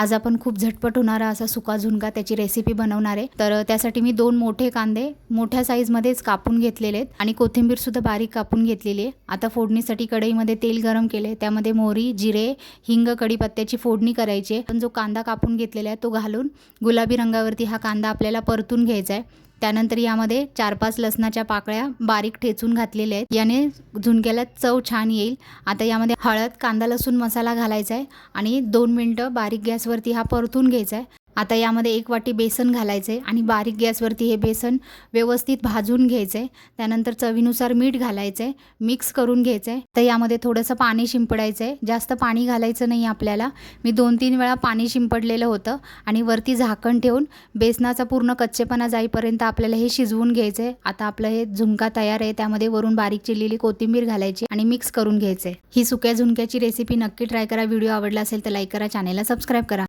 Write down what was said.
आज आपण खूप झटपट होणारा असा सुका झुणका त्याची रेसिपी बनवणार आहे। तर त्यासाठी मी 2 मोठे कांदे मोठ्या साईजमध्येच कापून घेतलेले आहेत आणि कोथिंबीर सुद्धा बारीक कापून घेतलेली आहे। आता फोडणीसाठी कढईमध्ये तेल गरम केले, त्यामध्ये मोहरी, जिरे, हिंग, कढीपत्त्याची फोडणी करायची आहे। पण जो कांदा कापून घेतलेला आहे तो घालून गुलाबी रंगावरती हा कांदा आपल्याला परतून घ्यायचा आहे। त्यानंतर यामध्ये 4-5 लसणाच्या पाकळ्या बारीक ठेचून घातलेल्या आहेत, याने झुणक्याला चव छान येईल। आता यामध्ये हळद, कांदा लसूण मसाला घालायचा आहे आणि 2 मिनिटं बारीक गॅसवरती हा परतून घ्यायचा आहे। आता यामध्ये 1 वाटी बेसन घालायचे आणि बारीक गॅसवरती हे बेसन व्यवस्थित भाजून घ्यायचे। त्यानंतर चवीनुसार मीठ घालायचे, मिक्स करून घ्यायचे। तर यामध्ये थोडंसं पाणी शिंपडायचं आहे, जास्त पाणी घालायचं नाही आपल्याला। मी 2-3 वेळा पाणी शिंपडलेलं होतं आणि वरती झाकण ठेवून बेसनाचा पूर्ण कच्चेपणा जाईपर्यंत आपल्याला हे शिजवून घ्यायचं आहे। आता आपलं हे झुणका तयार आहे, त्यामध्ये वरून बारीक चिरलेली कोथिंबीर घालायची आणि मिक्स करून घ्यायचे। ही सुक्या झुणक्याची रेसिपी नक्की ट्राय करा। व्हिडिओ आवडला असेल तर लाईक करा, चॅनलला सबस्क्राईब करा।